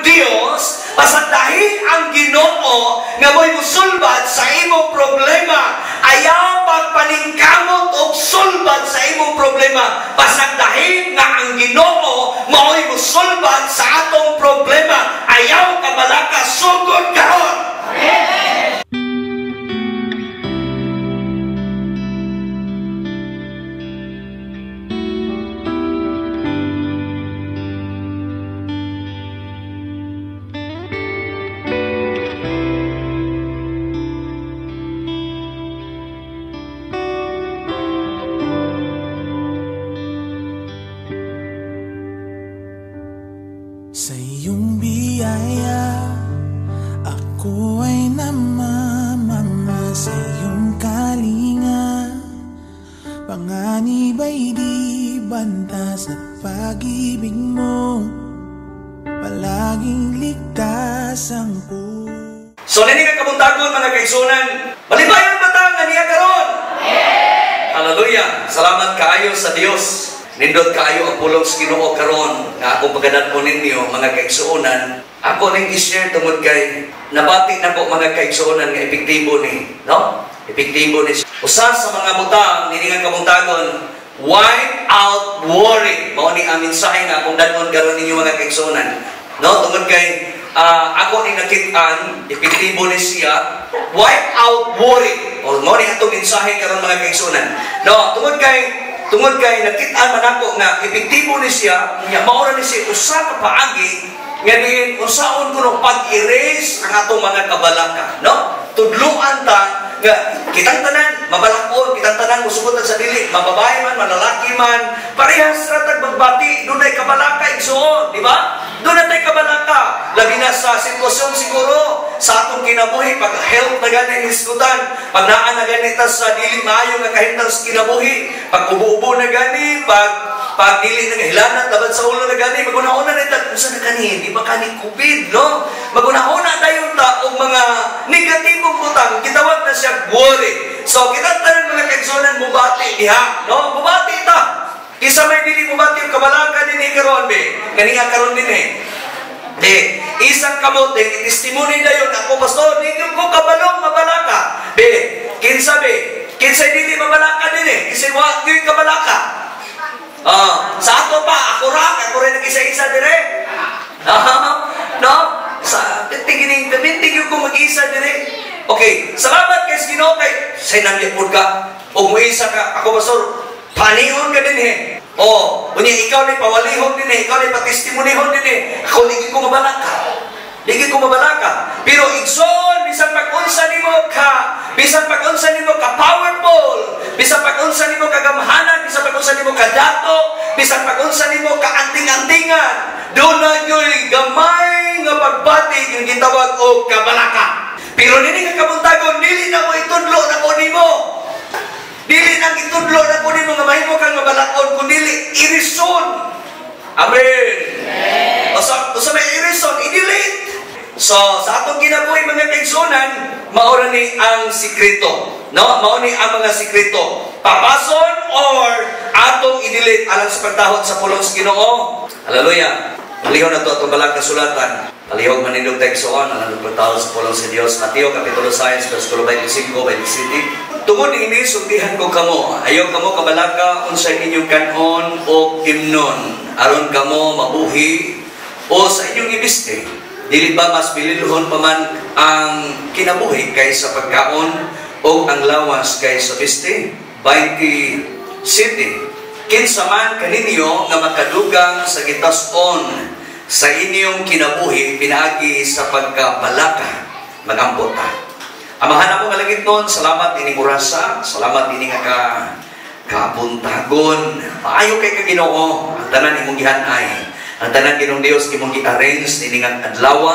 Dios, pasadahi ang Ginoo nga mo'y musulbad sa imong problema. Ayaw pagpaningkamot o sulbad sa imong problema. Pasadahi nga ang Ginoo mo'y musulbad sa atong problema. Ayaw kabalaka, sugod karon. Sa iyong biyaya, ako ay namamama. Sa iyong kalinga, panganib ay di banta. Sa pag-ibig mo, palaging ligtas ang puso. So, nini ka kabuntagon, mga kaigsunan. Malibayon ba ta nga niya karon? Hallelujah! Salamat kaayo sa Dios. Nindot kaayo ang pulong sa Ginoo karon nga akong pagkadatpo ninyo, mga kaigsuonan. Ako ning i-share tungod kay nabati na ko, mga kaigsuonan, nga epektibo ni, no? Epektibo ni. Usa sa mga butang nini nga kabuntagon, wipe out worry. Mao ni ang mensahe nga akong dadon karon ninyo, mga kaigsuonan. No, tungod kay ako ning nakit-an, epektibo ni siya, wipe out worry. O mao ni atong mensahe karon, mga kaigsuonan. No, tungod kay nakit-an man ako nga epektibo ni siya, nya mao ra ni siya usa ka paagi nga diin unsaon kuno pag-erase ang atong mga kabalaka, no? Tudluan ta nga kitang tanan mabalakon, kitang tanan musugotan sa dili, mababae man, malalaki man, parehas ra tag magbati, dunay kabalaka igsuon, di ba? Dunay tay kabalaka, labi na sa sitwasyon siguro sa atong kinabuhi, pag health na gani hisgutan, pag naa na gani ta sa dili maayo nga kahintang sa kinabuhi, pag ubo-ubo na gani, pag dili na hilanat tabad sa ulo na gani, magunahuna na ta unsa na kani, di ba kani COVID, no? Magunahuna dayon ta og mga negatibong butang, gitawag na siya worry. So kita tanan, mga kaigsuonan, mubati diha, no? Mubati ta. Isa may dili mubati yung kabalaka dinhi karon be. Kani nga karon dinhi. Isang kamote, testimony dayon ako, pastor, di ko kabalong mabalaka. Kinsa dili mabalaka dinhi, kinsa wa gyud kabalaka. Sa ato pa, ako rin nag-isa-isa dire. No? Sa tingin ko mag-isa dire. Okay, salamat kay Ginoo kay say nangyapod ka. O muisa ka, ako pastor, panihon ka din unya ikaw ni pawalihon din ikaw ni patestimonihon din Ako ligi ko mabalaka. Pero igsoon, bisan pag-unsa nimo ka powerful, bisan pag-unsa nimo ka gamhanan, bisan pag-unsa nimo ka dato, bisan pag-unsa nimo ka anting-antingan, doon na yo'y gamay nga pagbati yung gitawag o kabalaka. Pero nini nga kabuntagon, dili na mo itudlo na ko nimo. Dili na itudlo na ko nimo nga mahimo kang mabalakon, kundili irison. Amen. O sa may irison, i-delete. So, sa atong kinabuhi, mga kaigsuonan, maura ni ang sikreto. No? Maura ni ang mga sikreto. Papason or atong i-delete alang sa pagtahod sa pulong sa Ginoo. Hallelujah. Palihog na ito atong balang kasulatan. Palihog manindog tayo igsuon alang pagtahod sa pulong sa Dios. Mateo Kapitulo 6, versikulo 25, 27. Tungod ini, sultihan ko kamo. Ayaw kamo kabalaka unsay inyong kanon o himnon. Aron kamo mabuhi o sa inyong ibiste. Dili ba mas bililuhon pa man ang kinabuhi kaysa pagkaon o ang lawas kaysa biste? 27. Kinsa man kaninyo nga makadugang sa gitas-on sa inyong kinabuhi pinaagi sa pagkabalaka, magampot ta. Amahan ako kalagit nun, salamat ining orasa, salamat ining kabuntagon. Maayo kay Ginoo, ang tanan imong gihanay. Ang tanan Ginoong Dios imong gi-arrange nining adlaw.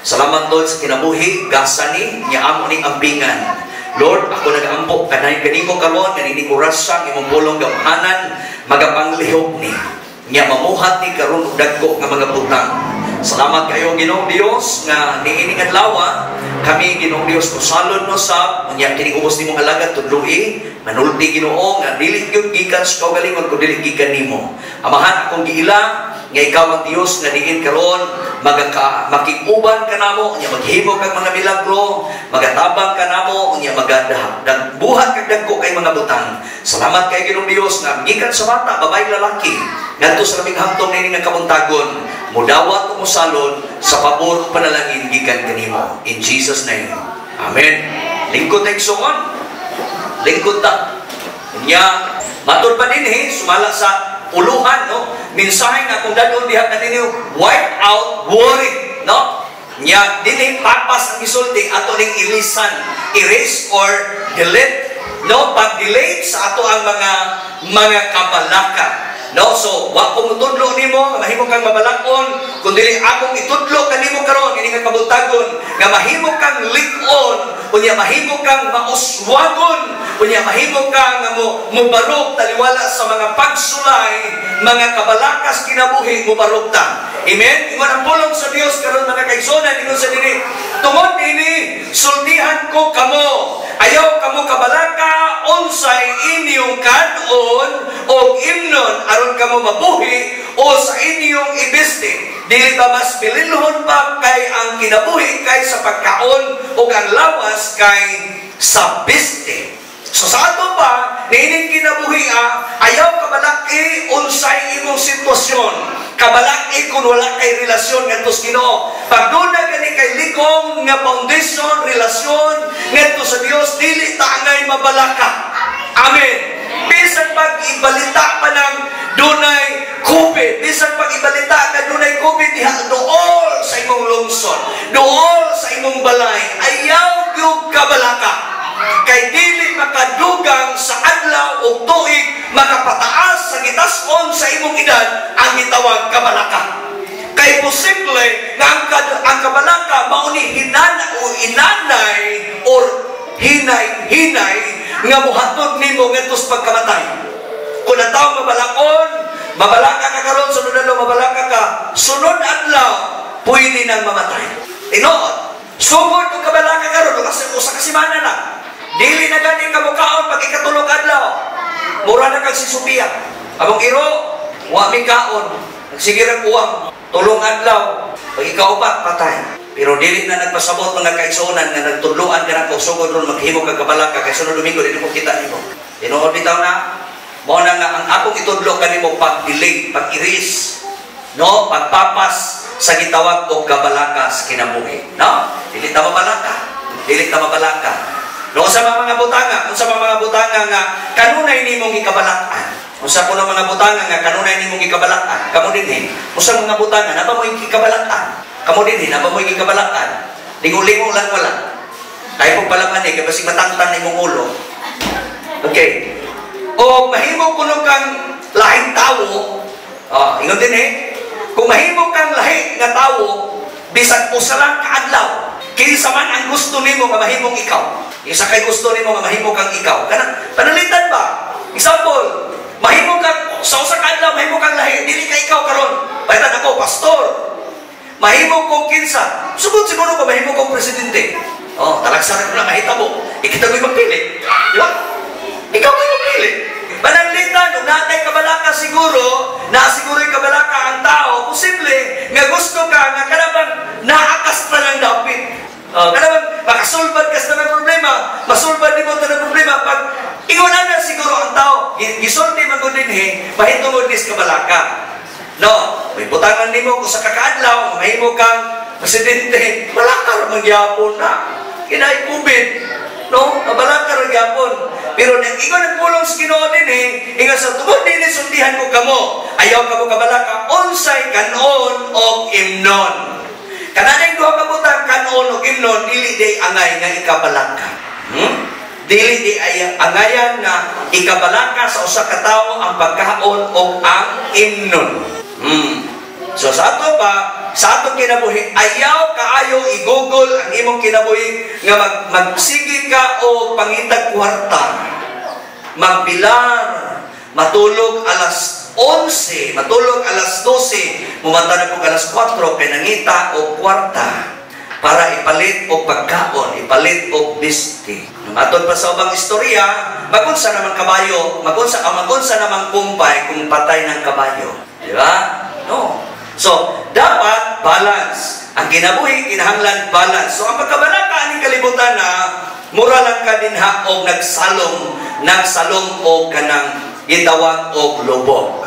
Salamat Lord sa kinabuhi, gasani nya amo ning ambingan. Lord, ako nagaampo kanay kanimo karon kanini orasa imong pulong gamhanan magapanglihok ni. Nya mamuhat ni karon og dagko nga mga butang. Salamat kayo Ginoong Dios nga niining adlaw kami Ginoong Dios usalon no sa nya kini ubos nimong alagad tudloi manulti Ginoo nga dili gyud gikan sa kaugalingon kun dili gikan nimo. Amahan akong giila nga ikaw ang Dios nga diin karon makikuban ka namo nya maghimo kag mga milagro, magatabang ka namo nya buhat kag dagko kay mga butang. Salamat kay Ginoong Dios nga gikan sa bata babae lalaki ngadto sa labing hangtong nini nga kabuntagon mudawat o musalon sa pabor panalangin gikan kanimo in Jesus name. Amen. Lingkod tay suon. Lingkod ta. Nya matud pa dinhi sumala sa uluhan, no? Mensahe nga kung dadon diha kanino wipe out worry, no? Nya dinhi papas ang gisulti ato ning ilisan, erase or delete, no? Pag-delete sa ato ang mga kabalaka, no? So wa ko mutudlo nimo nga mahimo kang mabalakon kundi akong itudlo kanimo karon ini nga kabuntagon nga mahimo kang lig-on unya mahimo kang mauswagon unya mahimo kang mubarog taliwala sa mga pagsulay mga kabalakas kinabuhi mubarog ta. Amen. Ingon ang pulong sa Dios karon mga kaigsonan ingon sa dinhi tungod ini sultihan ko kamo ayaw kamo kabalaka unsay inyong kadon o imnon aron kamo mabuhi o sa inyong ibiste. Dili ba mas bililhon pa kay ang kinabuhi kay sa pagkaon o ang lawas kay sa biste. So sa ato pa, niining kinabuhi ayaw kabalaki unsay imong sitwasyon. Kabalaki kung wala kay relasyon ngadto sa Ginoo. Pag duna gani kay likong nga foundation, relasyon ngadto sa Dios, dili ta angay mabalaka. Amen. Bisan pag ibalita pa ng dunay COVID, bisan pag ibalita na dunay COVID diha dool sa imong lungsod, dool sa imong balay, ayaw gyud kabalaka. Kay dili makadugang sa adlaw o tuig makapataas sa gitason sa imong edad ang gitawag kabalaka. Kay posible nga ang kabalaka mao ni hinana o inanay or hinay nga muhatod nimo ngadto sa pagkamatay. Kung ang taong mabalaka ka karon, sunod adlaw mabalaka ka, sunod adlaw pwede nang mamatay. Tinuod, sugod kung kabalaka karon kasi usa ka semana na. Dili na gani ka mukaon pag ikatulog adlaw. Mura na kag si Sophia. Among iro, wa mi kaon. Sige ra uwang, tulong adlaw. Pag ikaupat patay. Pero dili na nagpasabot mga kaigsuonan nga nagtudloan ka na kung sugod ron maghimo kag kabalaka kay sunod Domingo dili ko kita nimo. Tinuod bitaw na mo na nga ang akong itudlo kanimo pag-delay, pag-iris, no, pagpapas sa gitawag og kabalakas kinabuhi, no? Dili ta mabalaka. Dili ta mabalaka. No sa mga butanga, kung sa mga butanga nga kanunay nimong ikabalak-an. Kung sa kuno mga butanga nga kanunay nimong ikabalak-an, kamo dinhi. Kung sa mga butanga napa mo ikabalak-an? Kamo dinhi napa mo ikabalak-an? Lingo-lingo lang wala. Kay pug palaman ni kay basig matangtan nimong ulo. Okay. O mahimo kuno kang lahing tawo. Ingon dinhi. Kung mahimo kang lahi nga tawo, bisan usa lang ka adlaw. Kinsa man ang gusto nimo nga mahimong ikaw. Isa kay gusto nimo nga mahimo kang ikaw. Kana panalitan ba? Example, mahimo kang sa usa ka adlaw mahimo kang lahi, dili ka ikaw karon. Baytan ako pastor. Mahimo kong kinsa. Sugod siguro ka mahimo kong presidente. Talagsa na ko na mahitabo. Ikita ko'y magpili. Di ba? Ikaw ko'y magpili. Panalitan, kung natay kabalaka siguro, siguro yung kabalaka ang tao, posible nga gusto ka nga kanabang naakas na ng dapit. Kanabang makasulbad ka sa problema, masulbad din mo ito ng problema. Pag ingunan na siguro ang tao, gisulti man ko din mahitungod nis kabalaka. No, may butangan nimo kung sa kakaadlaw, mahimo kang presidente, balaka ra magyapon na. Kinay COVID. No, balaka ra gyapon. Pero nang ingon nagpulong sa Ginoo din ingon sa tungod din sultihan ko kamo. Ayaw kamo kabalaka unsay kanon og imnon. Kanang duha ka butang kanon og imnon dili day angay nga ikabalaka. Dili di ay angayan nga ikabalaka sa usa ka tawo ang pagkaon og ang imnon. So sa ato sa ato kinabuhi, ayaw kaayo i-google ang imong kinabuhi nga magsigit ka o pangitag kwarta, magbilar, matulog alas 11, matulog alas 12, mumata na po alas 4, kay nangita o kwarta para ipalit o pagkaon, ipalit o bisti. Matod pa sa ubang istorya, magunsa naman kabayo, magunsa naman kumpay kung patay ng kabayo. Di ba? No. So, dapat balance. Ang kinabuhi, kinahanglan balance. So, ang pagkabalaka ng kalibutan na mura lang ka din ha o nagsalom o kanang gitawag o lubog.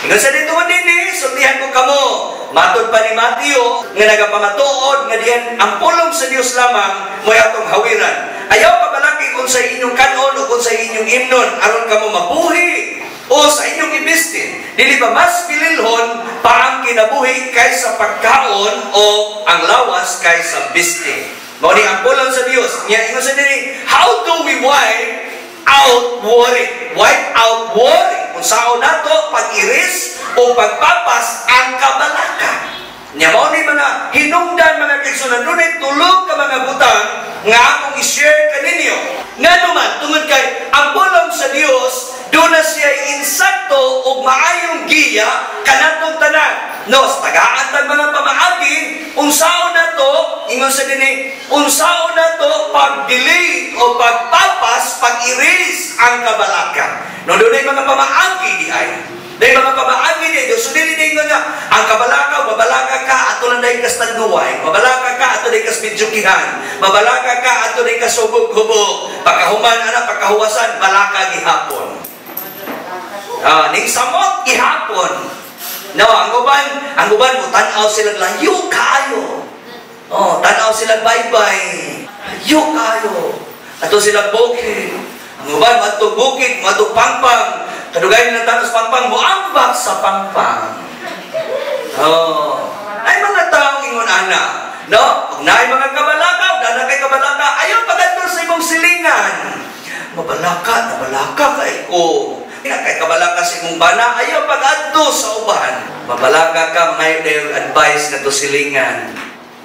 Ingon sa dito mo din sultihan ko kamo. Matod pa ni Mateo, nga nagapamatuod, nga diyan ang pulong sa Dios lamang, mo atong hawiran. Ayaw kabalaki kung sa inyong kanon o kung sa inyong imnon, aron kamo mabuhi o sa inyong ibistin. Dili ba mas pililhon pa ang kinabuhi kaysa pagkaon o ang lawas kaysa bistin. Mao ni ang pulong sa Dios. Nya ingon sa diri, how do we wipe out worry? Wipe out worry. Kung sao nato pag-iris o pagpapas ang kabalaka. Nya mao ni mga hinungdan mga kaigsunan, dunay tulog ka mga butang nga akong i-share kaninyo. Nga naman tungod kay ang pulong sa Dios doon na siya insakto o maayong giya kanatong tanan. No, tagaan tag mga pamaagi, unsaon na to, ingon sa dini, unsaon na to pag-delete o pagpapas, pag-iris ang kabalaka. No, doon ay mga pamaagi di ay. Dahil mga pamaagi di, so dili nga nga, ang kabalaka, mabalaka ka, ato lang dahil kas tagduway, mabalaka ka, ato dahil kas bidyukihan, mabalaka ka, ato dahil kas hubog-hubog, pagkahuman, pagkahuwasan, balaka gihapon. Ning samot gihapon. No, ang uban mo tanaw sila layo kayo. Tanaw sila bye-bye. Layo kayo. Ato sila bukid. Ang uban matog bukid, matog pangpang. Kadugay ng tanos pangpang mo ambak sa pangpang. Ay mga taong ingon ana. No, ug naay mga kabalaka, dana kay kabalaka, ayaw pagadto sa imong silingan. Nabalaka kay ko. Kay kabalaka sa imong bana, ayaw pag-adto sa uban. Mabalaka ka, may advice na to silingan.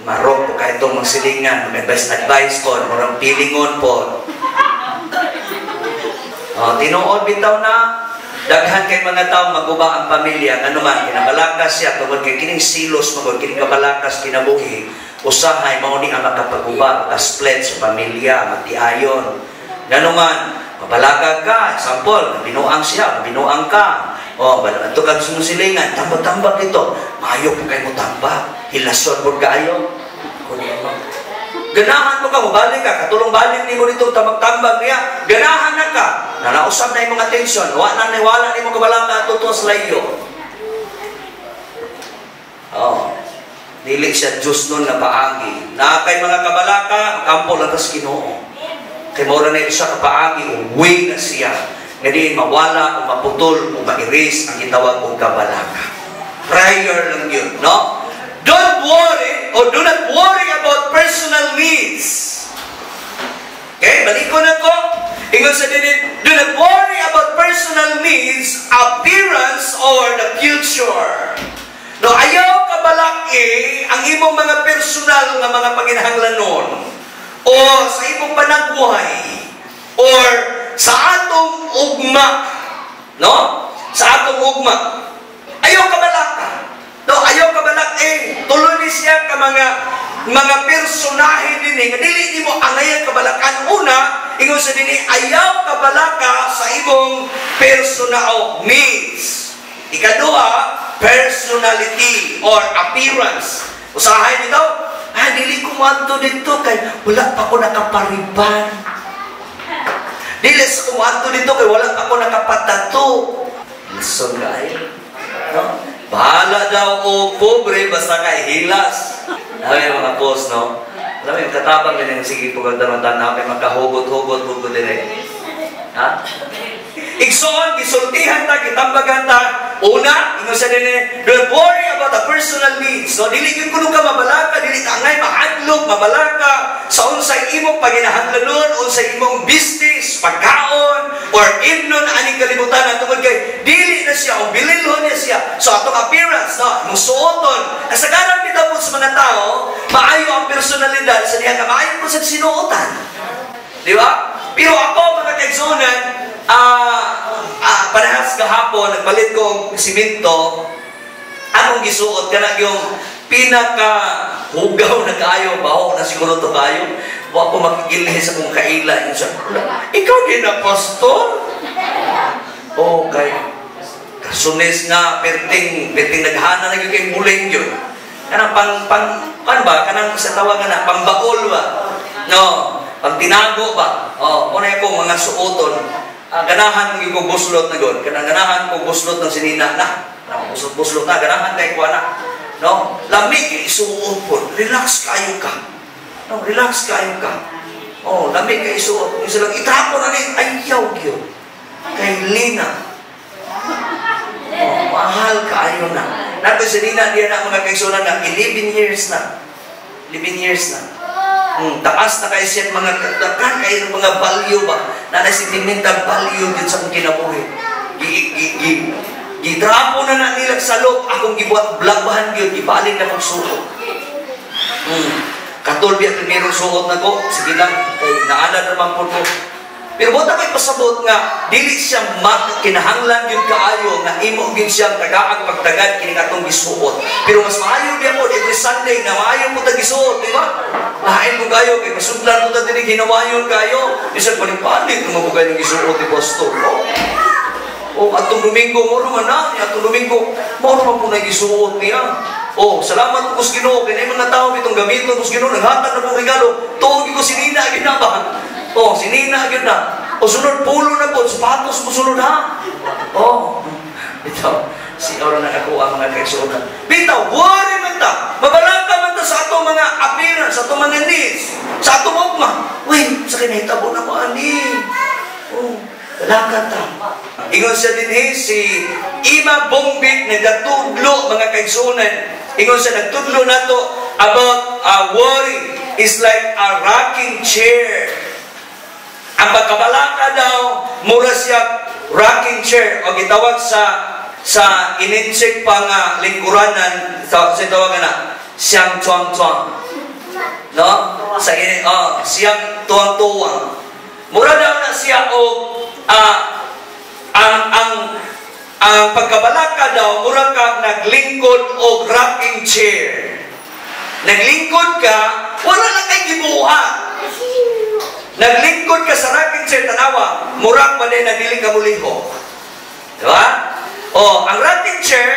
Marok po ka itong mga silingan. Mag-advice po, marang pilingon po. Tinuod bitaw na, daghan kay mga tao maguba ang pamilya. Ano man, kinabalakas siya, tungod kay kining silos, magod kining kabalakas, kinabuhi. Usahay, mauni ang makapaguba, makasplit sa pamilya, matiayon. Ano man, mabalaga ka, example, binuang siya, binuang ka. Ito ka sumusilingan, tambag-tambag ito. Maayo po kayo mo tambag. Hilason mo kayo. Ganahan mo ka, mabalik ka, katulong balik ni mo dito, tambag-tambag niya. Ganahan na ka. Nanausap na yung mga atensyon. Wala ni mo kabalaga, totoo sa layo. Dili siya Diyos nun na paagi. Na kay mga kabalaka, kampo lang tas Ginoo. Kaya mora na siya kapaagi o way na siya. Ngayon mawala o maputol o ma-erase ang itawag kong kabalaka. Prayer lang yun, no? Don't worry or do not worry about personal needs. Okay, balik ko na ko. Ingon sa dinin, do not worry about personal needs, appearance, or the future. No, ayaw kabalaki ang imong mga personal na mga panginahanglanon o sa imong panagbuhay or sa atong ugma, no? Sa atong ugma. Ayaw kabalaka. No, ayaw kabalaki. Tuloy ni siya ka mga personahe din nga dili nimo angayan kabalakan. Una, ingon sa dinhi ayaw kabalaka sa imong personal needs. Ikaduha, personality or appearance. Usahay nito, dili ko manto dito kay wala pa ko nakapariban. Dili sa kumanto dito kay wala pa ko nakapatato. Listen guys. No? Bahala daw o pobre basta kay hilas. Alam yung mga post, no? Alam yung katabang din yung sige pagkandarantan na kay makahugot-hugot din eh. Ha? Igsoon, gisultihan ta, gitambagan ta. Una, ingon sa din don't worry about the personal needs. No, dili gyud kuno ka mabalaka, dili ka angay mahadlok, mabalaka sa unsay imong paginahanglanon, unsay imong business, pagkaon or imnon aning kalibutan tungod kay dili na siya o bililhon niya siya. So atong appearance, no, imong suoton. Kasagaran bitaw sa mga tao, maayo ang personalidad sa diha ka maayo po sa sinuotan. Di ba? Pero ako mga kaigsunan, parehas kahapon, nagpalit ko ng simento, akong gisuot, kana yung pinaka-hugaw na kayo, baho na siguro to kayo, huwag ko makikilhin sa kong kaila. Ikaw din na pastor? Okay. Sunes nga, perting naghana na yung kay muling yun. Kanang kan ba? Kanang sa tawagan na, pambaol ba? No, pang tinago ba? Muna ko mga suoton. Ganahan ko buslot na gon. Ganahan ko buslot ng sinina na. Buslot na, ganahan tayo ko na. No? Lamig, isuot po. Relax kayo ka. No, relax kayo ka. Lamig kayo isuot. Yung silang itrapo na rin, ayaw yun. Kay Lina. Mahal kayo na. Nato sinina diyan na mga kaigsunan na 11 years na. 11 years na. Taas na kayo siya mga katakan kayo ng mga value ba? Na sentimental value din sa kong kinabuhi. Gitrapo na nilang sa loob. Akong gibuat blagbahan yun. Ibalik na kong suot. Katulbi at primerong suot na ko. Sige lang. Naalala naman po ko. Pero buta may pasabot nga, dili siya kinahanglan yung kaayo nga imo din siyang tagaag pagtagad kini katong gisuot. Pero mas maayo diya po every Sunday na maayo mo ta gisuot, di ba? Lain mo kayo kay masudlan mo ta dili ginawayon kayo. Isang palit mo kayo ng gisuot ni pastor. Atong Domingo mo man na, atong Domingo mo man po na gisuot niya. Salamat po sa Ginoo kay mga tao bitong gamiton sa Ginoo naghatag na po regalo. Tuog ko sinina ginabahan. Sinina agad na. Sunod pulo na po. Sapatos mo sunod ha. Bitaw. Siyaw na nakakuha mga kaigsunan. Bitaw, worry man ta. Mabalaka man ta sa atong mga appearance, sa atong mga needs, sa atong ugma. Uy, sa kinahitabo na ko ani. Balaka ta. Ingon siya din si Ima Bongbik nagtudlo mga kaigsunan. Ingon siya nagtudlo na to about worry is like a rocking chair. Ang pagkabalaka daw, mura siya rocking chair o gitawag sa ininsik pa nga lingkuranan sa tawagan na siyang tuwang-tuwang. No? Siyang tuwang-tuwang. Mura daw na siya o ang pagkabalaka daw, mura ka naglingkod o rocking chair. Naglingkod ka, wala na kay gibuhat. Naglingkod ka sa rocking chair, tanawa, murag pa din nagdiling ka muliho. Diba? Ang rocking chair,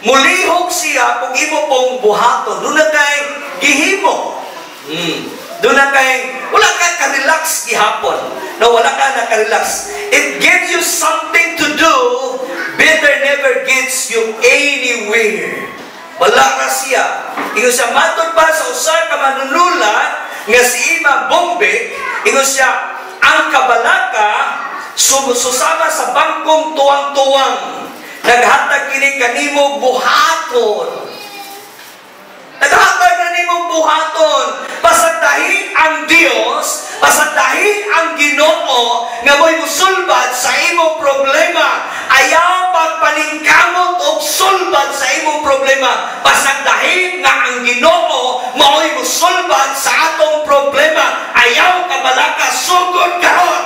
mulihog siya kung imo pong buhaton. Doon na kay gihimo. Doon na kay, wala ka ka-relax gihapon. No, wala ka na-relax. It gives you something to do, better never gets you anywhere. Wala ka siya. Ingon siya, matod pa sa usar ka manunulat, nga si Ima Bongbik, ingon siya, ang kabalaka, susama sa bangkong tuwang-tuwang. Naghatag kini kanimo buhaton. Naghatag kanimo buhaton. Pasagdahin ang Dios, pasagdahin ang Ginoo, nga mo'y musulbad sa imong problema. Ayaw pagpaningkamot o sulbad sa imong problema. Pasagdahin nga ang Ginoo mao'y musulbad sa atong problema. Ayaw kabalaka, sugod karon.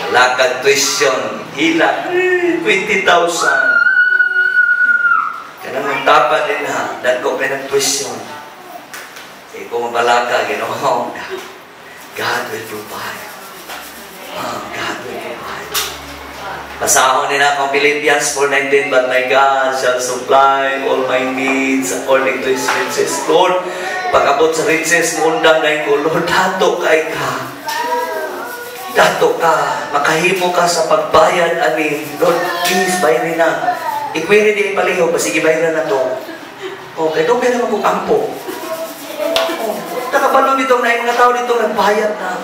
Lakad tuition, hila, 20,000. Kanang magtapa din ha, dan ko pinag-tuition. Kung mabalaka, Ginoo, God will provide. God will provide. Basahon nila akong Philippians 4:19, but my God shall supply all my needs according to His riches. Lord, pag-abot sa riches, mundang na ko, Lord, dato kay ka. Dato ka, makahimo ka sa pagbayad, amin. Lord, please, bayarin na. Ikwiri din paliho, sige bayaran na to. Kaya doon kaya naman kong ampo. Nakabalo dito na yung mga tao dito nagbayad na.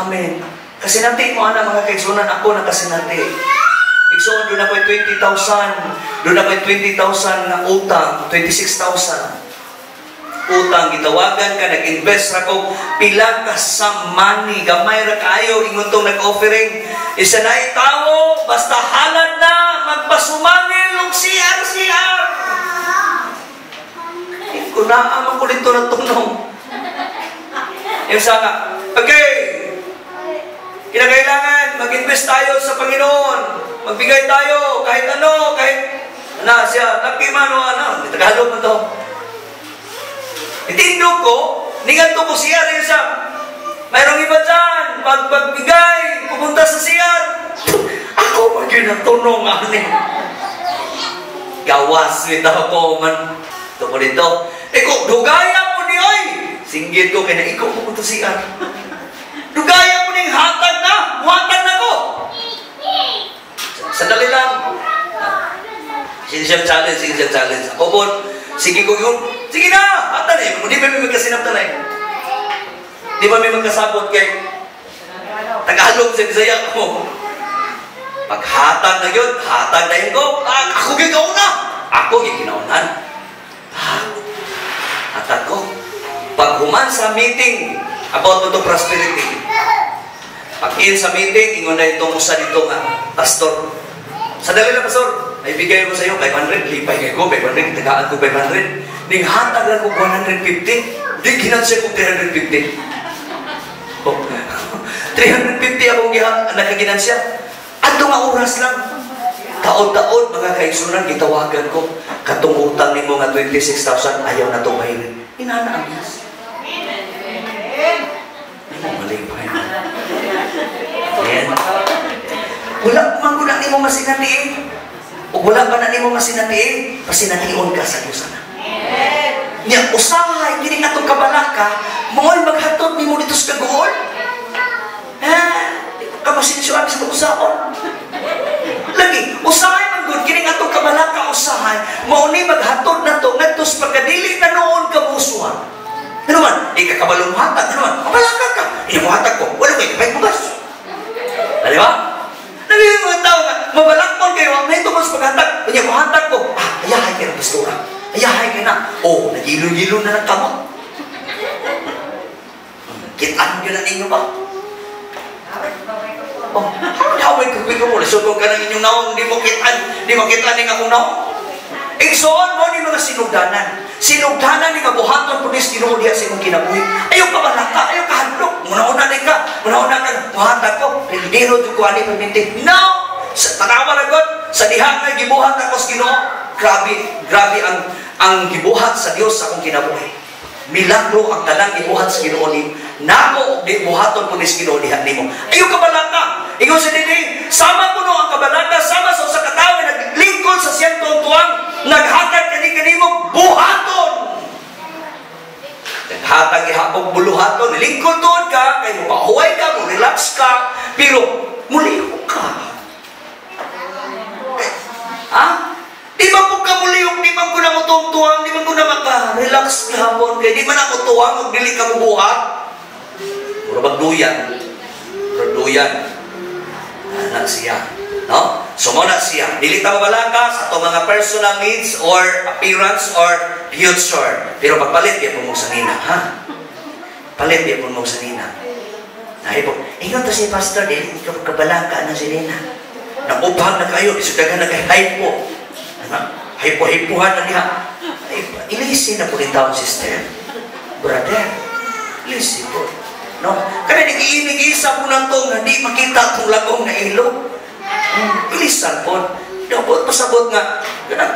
Amen. Kasi nanti mo ana mga kaigsunan, ako nakasinati. Igsunan, doon ako'y 20,000. Doon ako'y 20,000 na utang. 26,000. Utang, gitawagan ka, nag-invest na ko, pila ka sa money, gamay ra kayo, ingon tong nag-offering. Isa na itawo, basta halad na, magpasumangil og CR. Kunaan ko dito na tunong. Yung sana, okay, kinakailangan, mag-invest tayo sa Panginoon, magbigay tayo, kahit ano, kahit, siya, nakiman o Tagalog mo to. Itindog ko, ninganto ko siya rin siya. Mayroong iba dyan, pagbigay, pupunta sa CR. Ako maginatunong ani. Gawas bitaw ko man. Ito po dito. Iko, dugaya po ni oy. Singgit ko kaya na ikaw po ito siya. Dugaya po ning hatag na. Hatag na ko. Sandali lang. Sincere challenge. Ako po, sige ko yun. Sige na, hatag na. Hindi ba may magkasinaptan na eh. Di ba may magkasabot kay Tagalog sa Bisaya ko. Paghatag na yun, hatag na yun ko. Ako ginauna. Ako ginaunan. Hatag ko. Pag human sa meeting about to prosperity, pag-in sa meeting, ingon na itong usa dito nga, pastor. Sadali na, pastor. Ay bigay ko sa iyo 500, lipay ko 500, tagaan ko 500. Ning hatag lang ko 150. Di ginansya ko 350. Oh, 350 akong nakaginansya. Ato nga oras lang. Taon-taon, mga kaigsunan, gitawagan ko. Katong utang ni mo nga 26,000, ayaw na itong bahirin. Inanaangas. Ano malipay? Ayan. Wala man ko na ni mo masinaniin. O wala pa na ni mo masinaniin, pasinanion ka sa Diyos na. Niya, usahay, hindi nga itong kabalaka, mo'y maghatod ni mo dito sa kagool. Kamasinisyoan sa usahon. Lagi, usahay man good, kini nga itong kabalaka usahay, mauni maghatod na ito, nga ito sa pagkadili na noon kamusuhan. Ano man, di ka kabalong hatag, ano man, kabalaka ka, hindi mo hatag ko, wala kayo, may bugas. Di ba? Nabibig mga tao nga, mabalakpon kayo, may ito mas paghatag, kanya mo hatag ko, ayahay kayo ng pastora, ayahay kayo na, nagilo-gilo na ng kamot. Kitaan nyo na ninyo ba? Haway ko mo, lisugod ka ng inyong naong, di mo kitaan ng akong naong. Igsoon mo ni mga sinugdanan. Sinugdanan ni kabuhaton punis Ginoo diha sa imong kinabuhi. Ayaw ka balaka, ayaw ka hadlok. Muna-una ka, buhatag ko. Pero di ko ani paminti. No! Sa tanawa na God, sa diha nga gibuhat ako sa Ginoo. Grabe ang gibuhat sa Dios sa akong kinabuhi. Milagro ang tanang gibuhat sa Ginoo ni namo di buhaton punis Ginoo diha nimo. Ayaw ka balaka. Ingon sa dili, sama ko no ang kabalaka, sama sa katawo naglingkod sa siyang tuwang, naghatag kanimo buhaton. Naghatag ihapog buluhaton, lingkod tuod ka, kay mo pahuway ka, mo relax ka, pero mulihok ka. Di ba po ka mulihok, di ba ko na mo tuwang, di ba ko na maka-relax kahapon, kay di ba na mo tuwang, kung dili ka mo buhat. Mura magduyan. Anak siya. No? So mo na siya. Dili ta mabalaka sa itong mga personal needs or appearance or future. Pero pagpalit niya po mo sa nina. Ha? Palit niya po mo sa nina. Nahi po, ingat to si pastor, dili ka kabalaka na si nina. Nakupang na kayo, isudagan na kay hypo. Hypo-hypuhan na niya. Ilisi na po rin taon, sister. Brother, ilisi po. No? Kaya nag-iinig-isa po ng to na di makita itong lagong na ilo. Ilisan po. Dapat pasabot nga,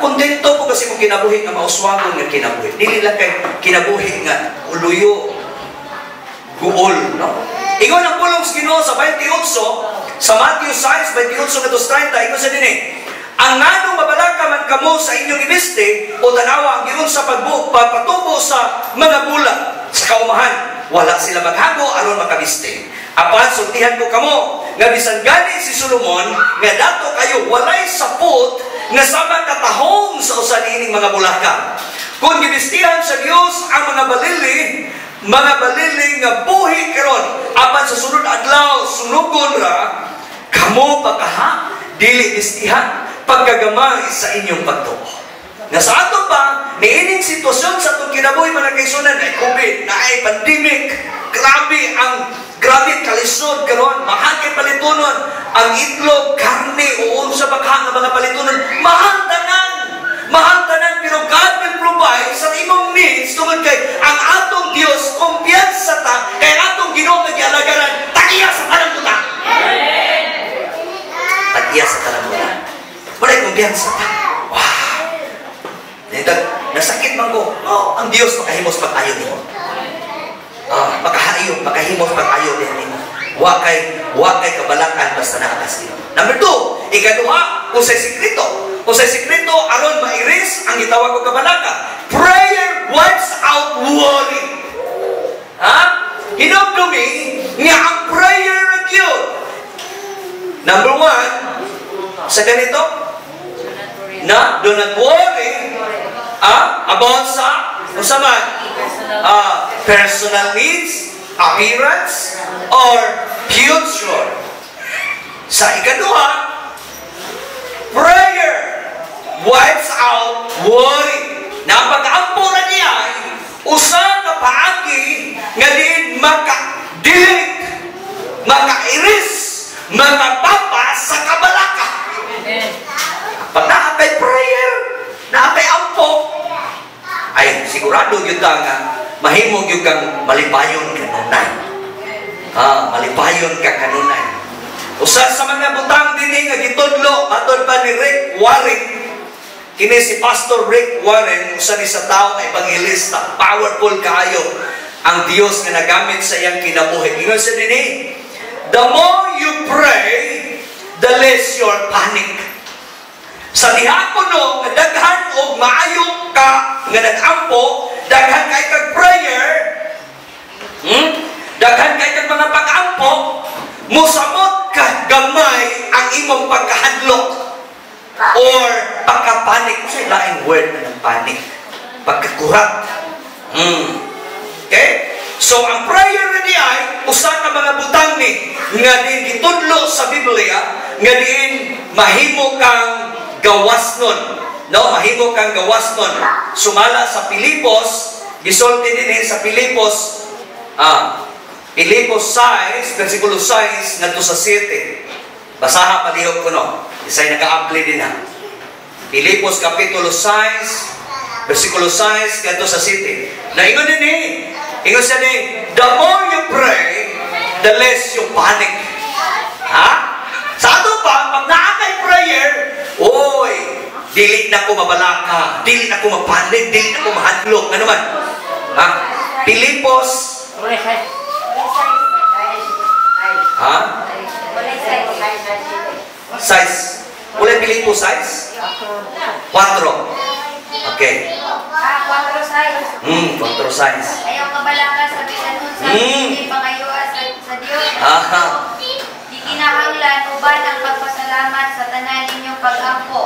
kontento po kasi mong kinabuhi nga mauswagon nga kinabuhi. Dili lang kay kinabuhi nga uluyo, guol. No? Ingon ang pulong sa Ginoo sa 28, sa Matthew 6, 28-30, ingon sa din ang nganong mabalaka man kamo sa inyong ibiste o tanawa ang giun sa pagpatubo sa mga bulag sa kaumahan. Wala sila maghago aron makabiste. Apan sultihan ko kamo nga bisan gani si Solomon nga dato kayo walay sapot nga sama katahong sa usa niining mga bulaka. Kung gibistihan sa Dios ang mga balili nga buhi karon apan sa sunod adlaw sunugon ra kamo pagkaha dili bistihan pagkagamay sa inyong pagtuo. Nga sa ato pa, niining sitwasyon sa itong kinabuhi mga kaisunan, ay COVID, na ay pandemic, grabe kalisod karon, mahal kay palitunon, ang itlog, karne, uon sa bakha ng mga palitunon, mahal tanan, pero God will provide sa imong needs, tungkol kay ang atong Diyos, kumpiyansa ta, kay atong Ginoo nagyalagaran, tagiya sa tanang buta. Tagiya sa tanang buta. Walay kumpiyansa ta. Nasakit man ko, ang Diyos makahimos pag-ayo nimo. Makahimos pag-ayo nimo. Wa kay kabalakan basta naakas nimo. Number 2, Ikaduha, usay sikreto. Usay sikreto aron mairis ang gitawag og kabalaka. Prayer wipes out worry. Ha? Hinumdumi nga ang prayer na yun. Number 1, sa ganito, do not worry about sa personal needs, appearance, or future. Sa ikaduha, prayer wipes out worry. Na pag-ampo na niya ay usa ka paagi nga diin maka-delete, maka-iris, makapapas sa kabalaka. Pag naapay prayer, naapay ampo, ay sigurado yun nga mahimog yun kang malipayon kanunay. Malipayon ka kanunay. Usa sa mga butang din nga gitudlo atod pa ni Rick Warren. Kini si Pastor Rick Warren, usa ni sa tao nga evangelista, powerful kaayo ang Dios nga nagamit sa iyang kinabuhi. Ingon sa dinhi, the more you pray, the less your panic. Sa dihapon no, nga daghan og maayo ka nga nag-ampo, daghan kay kag prayer, daghan kay kag mga pag-ampo, musamot ka gamay ang imong pagkahadlok or pagkapanik. Kasi laing word na ng panik, pagkakurat. Okay? So ang prayer na di ay usa ka mga butang ni nga din gitudlo sa Biblia nga diin mahimo kang gawas nun. No, mahimo kang gawas nun. Sumala sa Pilipos, gisulti din sa Pilipos, Pilipos 6, versikulo 6 ngadto sa 7. Basaha palihog ko no. Isay naka-apply din ha. Pilipos kapitulo 6, versikulo 6 ngadto sa 7. Naingon din ingon siya din, the more you pray, the less you panic. Ha? Sa ato pa, pag naakay prayer, oy, dili na ko mabalaka, dili na ko mapanik, dili na ko mahadlok. Ano man? Ha? Pilipos size. Ulay Pilipos size? 4. Okay. 4 size. 4 size. Ayaw kabalaka sa bisanun sa hindi pangayuwa sa Dios. Di kinahanglan uban ang pagpasalamat sa tanan ninyong pag-ampo.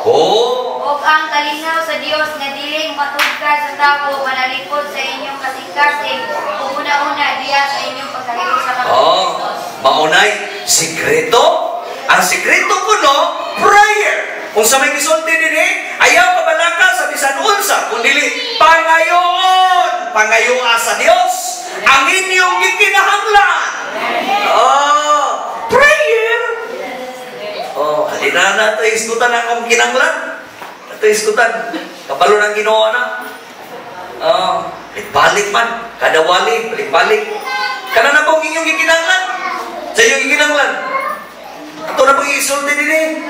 Ug ang kalinaw sa Dios nga dili matugkad sa tawo manalipod sa inyong kasing-kasing ug una-una diya sa inyong pagkahimo sa Kristos. Maunay sikreto. Ang sikreto ko no, prayer. Kung sa may gisulti din ayaw kabalaka sa bisan unsa, kundi pangayoa sa Dios ang inyong gikinahanglan. Prayer. Halina na ito iskutan ang akong kinanglan. Ito iskutan. Kapalo ng Ginoo na. Balik man. Kada wali, balik-balik. Kana na pong inyong gikinanglan. Sa inyong gikinanglan. Ito na pong isulti din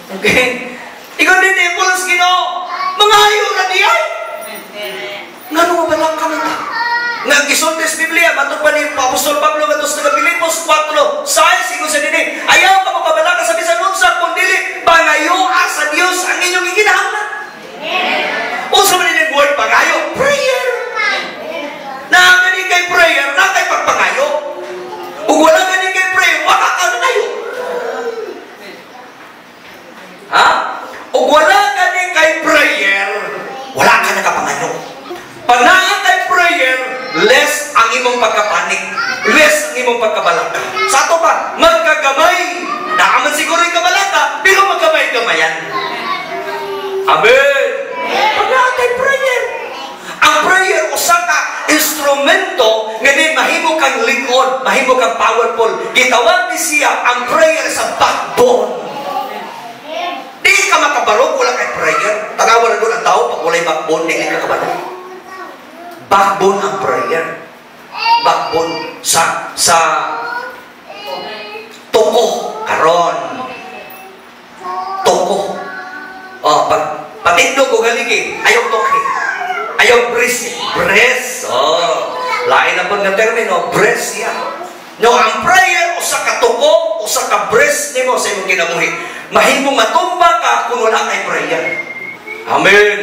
Okay? Ikaw din pulos Ginoo. Mga ayaw na diyay. Nga nung mabalang ka na nga gisulti sa Biblia, matod pa ni Apostol Pablo gatos sa Pilipos 4, sigo sa dini, ayaw ka makabalaka sa bisan unsa kundi pangayoa sa Dios ang inyong gikinahanglan. Unsa man ni word pangayo? Prayer. Na gani kay prayer, na kay pagpangayo. Ug wala gani kay prayer, wala ka nangayo. Ug wala gani kay prayer, wala ka nakapangayo. Pag naa kay prayer, less ang imong pagkapanik, less ang imong pagkabalaka. Sa ato pa, magkagamay. Naaman siguro yung kabalaka, pero magkamay-gamayan. Amen. Pag naa kay prayer, ang prayer usa ka instrumento nga din mahimo kang likod, mahimo kang powerful. Gitawag ni siya ang prayer sa backbone. Di ka makabarog wala kay prayer. Tanawan na doon ang tao pag walay backbone, di ka kabarog. Backbone ang prayer. Backbone sa toko karon. Toko. Patindog ko galigi, ayaw toke. Ayaw breast. Breast. Lain na pag na termino, breast yan. No, ang prayer usa ka toko, usa ka breast nimo sa imong kinabuhi. mahimong matumba ka kung wala kay prayer. Amen.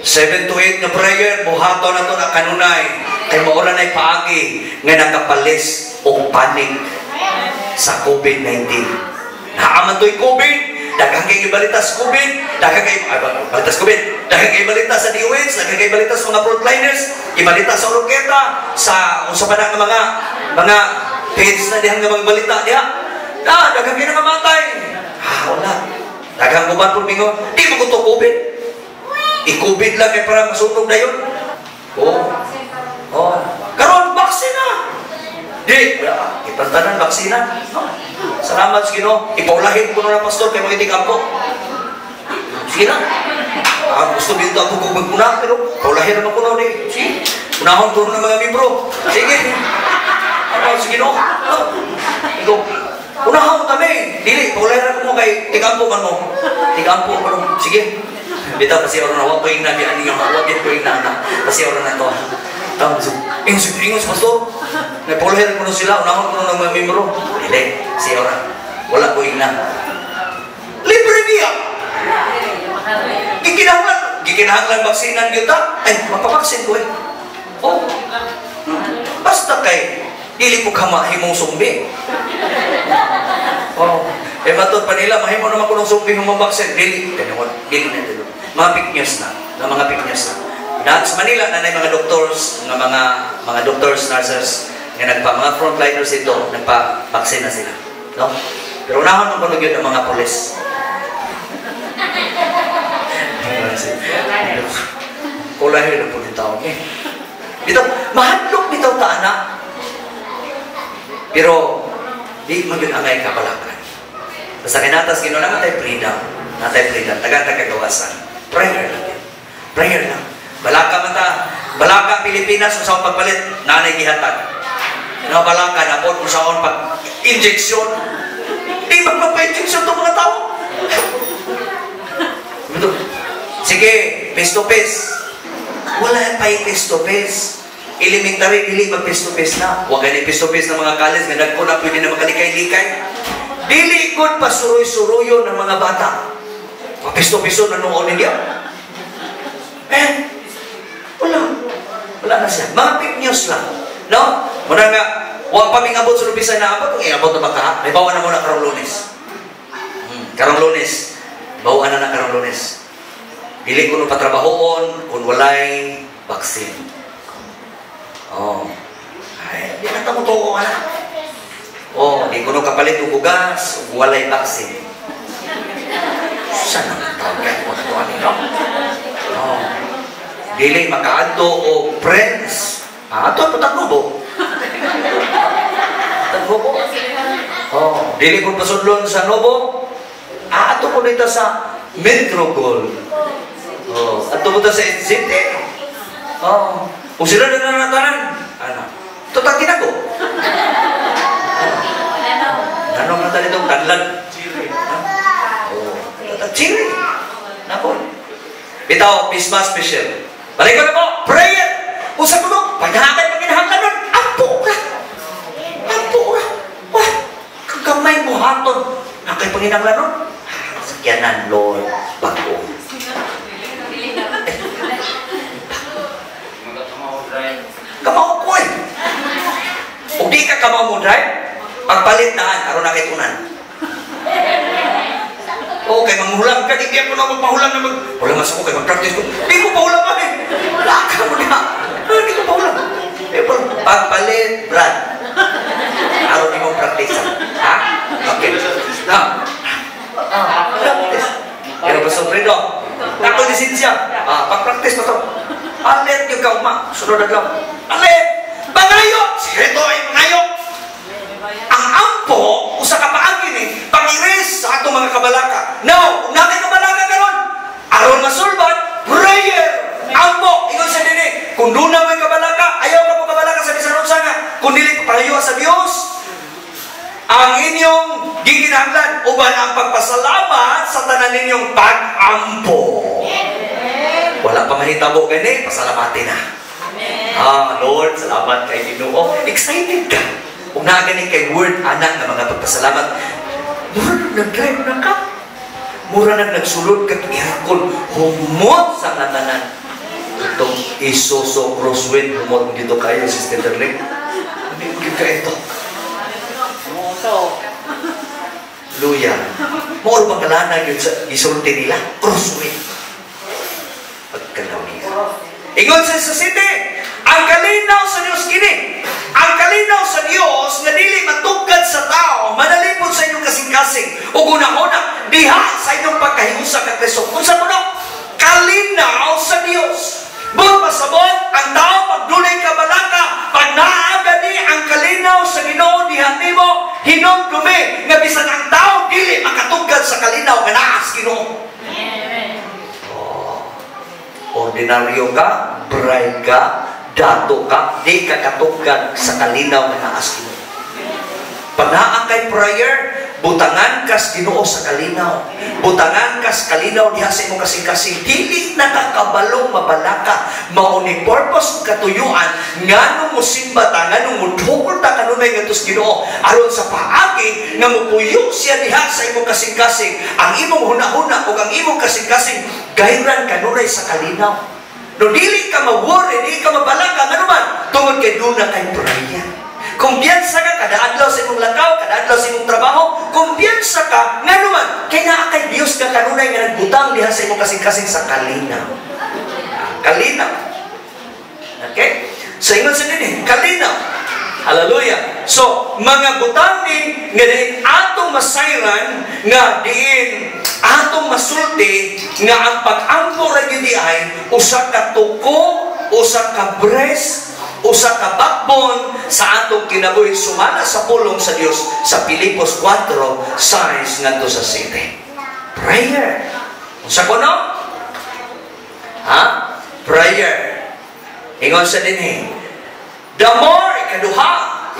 7 to 8 na prayer, buhato na to na kanunay. Kay maura na paagi nga nakapalis o panik sa COVID-19. Naaman to'y COVID, daghang kay ibalita sa COVID, daghang kay balita sa COVID, daghang kay ibalita sa DOH, daghang kay ibalita sa mga frontliners, ibalita sa Oroqueta, sa usapan ng mga page na dihang nga mga balita diha. Daghang kay nangamatay. Wala. Daghang uban po mingo, di mo ko to COVID. I-COVID lang kay para masunog na yun. Karon baksina. Di, ipantanan baksina. Salamat sa Ginoo. Ipaulahin ko na pastor kay mga itig-ampo. Sige na. Gusto dito ako kung magmuna, pero paulahin naman ko na ulit. Sige. Unahon ko ng mga membro. Sige. Salamat sa Ginoo. Ikaw, unahon kami. Dili, paulahin ako mo kay itig-ampo man mo. Itig-ampo man mo. Sige. Bitaw kasi orang na wag ko ing nabi ani nga wag ko ing na kasi orang na to. Ingon sa pastor. Napulahin ko sila, unahon ko ng mga membro. Dili, si orang. Wala ko ing na. Libre niya. Gikinahanglan baksinan gyud ta. Ay, mapabaksin ko eh. Basta kay dili ko kamahimong sumbi. Matod pa nila, mahimo naman ko ng sumbi humabaksin. Dili na dito. Mga fake news na mga fake news na. Sa Manila, nanay mga doctors, mga doctors, nurses, mga frontliners ito, nagpa-vaccine na sila. No? Pero unahon ng yun ang mga polis. Kulahir na po yung tao. Dito, mahadlok nito ta, anak. Pero, di maging angay kabalakan. Basta kinatas, gano'n naman tayo freedom. Taga-tagagawasan. Prayer lang yan. Prayer lang. Balaka Pilipinas kung saan pagpalit, nanay gihatag. Balaka na po kung saan pag-injection. Di ba magpa-injection itong mga tao? Sige, face to face. Wala pa yung face to face. Elementary, dili ba face to face na? Huwag ganyan face to face ng mga college, ganag ko na pwede na makalikay-likay. Dili ko pa suroy-suroyo ng mga bata. Pisto-pisto na noon niya. Wala na siya. Mga fake news lang. No? Muna nga, huwag pa mingabot sa Lubisay na abot. Kung iabot na baka, may bawa na muna karong Lunes. Karong Lunes. Bawa na karong Lunes. Dili ko nung patrabahoon kung walay vaccine. Di na tamuto ko na. Di ko nung kapalit yung bugas kung walay vaccine. Saan ang tawag mo na ito, no? Dili makaadto o friends. Ato ang patagnubo. Dili ko pasudlon sa Nobo. Ato ko dito sa Metro Gold. Ato ko sa City. Kung sila na nanatanan, ito tagin ako. Nanong na tayo itong tanlan. Chiri. Nako. Bitaw, Pisma special. Balik ko na po, prayer. Usap mo, paghahatay pagkinahanglan nun, ampo ka. Wah, kagamay mo haton. Nakay pagkinahanglan nun. Sakyanan, Lord, bago. Kamao ko eh. Kung di ka kamao mo drive, pagpalit na, aron na kitunan. Kay manghulam ka, di kaya po na magpahulam na hulam mas ako kay mag-practice ko. Di ko pahulam pa eh. Wala ka mo na. Di ko pahulam. Pagpalit, Brad. Araw di mong practice. Ha? Okay. Practice. Pero basta Fredo, ako lisensya. Pag-practice pa to. Palit yung kauma. Sunod na lang. Palit! Pangayo! Sikreto ay pangayo! Ang ampo, usa ka paagin eh, pag-iris sa atong mga kabalaka. Now, kung natin kabalaka karon, aron masulbat, prayer! Ampo, ingon sa dini. Kung doon na may kabalaka, ayaw ka po kabalaka sa bisan unsa nga. Kung dili papayo sa Dios, ang inyong gikinahanglan uban ang pagpasalamat sa tanan ninyong pag-ampo. Wala pa mahitabo gani, pasalamatin na. Lord, salamat kay Ginoo. Excited ka. Kung naganing kay word anak na mga pagpasalamat. mura nag-drive na ka. Mura nagsulod ka aircon, humot sa nananan. Itong Isuzu Crosswind, humot dito kayo, Sister Darling. Hindi ka ito. Luya. Maul pangalanan yun sa isulti nila. Crosswind. Pagkalawin. Ingon sa City, ang kalinaw sa Diyos kini. Ang kalinaw sa Diyos na dili matugkad sa tao, manalipod sa inyong kasing-kasing. O guna-una, diha sa inyong pagkahiusa kag Kristo. Kung sa kuno, kalinaw sa Diyos. Buong pasabot, ang tao pagdulay kabalaka, pag naagadi ang kalinaw sa Ginoo diha nimo, hinumdumi nga bisan ang tao dili makatugkad sa kalinaw nga naa sa Ginoo. Ordinaryo ka, bride ka, dato ka, di ka katugkad sa kalinaw nga naa sa Ginoo. Pag naa kay prayer, butangan kas Ginoo sa kalinaw. Butangan kas kalinaw diha sa imong kasing-kasing. Dili nakakabalong mabalaka. Mao ni purpose katuyuan ngano mo simba ta, ngano mo dugol ta kanunay ngadto sa Ginoo aron sa paagi nga mopuyo siya diha sa imong kasing-kasing. Ang imong hunahuna ug ang imong kasing-kasing gayran kanunay sa kalinaw. No dili ka ma-worry, dili ka mabalaka ngano man tungod kay duna kay prayer. Kumpiyansa ka, kada adlaw sa imong lakaw, kada adlaw sa imong trabaho, kumpiyansa ka, nga naman, kaya naa kay Diyos ka kanunay nga nagbutang diha sa imong kasing-kasing sa kalinaw. Kalinaw. Okay? So, ingon sa nini, kalinaw. Hallelujah. So, mga butang ni, nga diin atong masayran, nga diin atong masulti, nga ang pag-ampo ra gyud ay usa ka tuko, usa ka breast, usa ka backbone sa atong kinabuhi sumala sa pulong sa Dios sa Pilipos 4 6 ngadto sa 7. Prayer. Unsa kuno? Ha? Prayer. Ingon sa dinhi. The more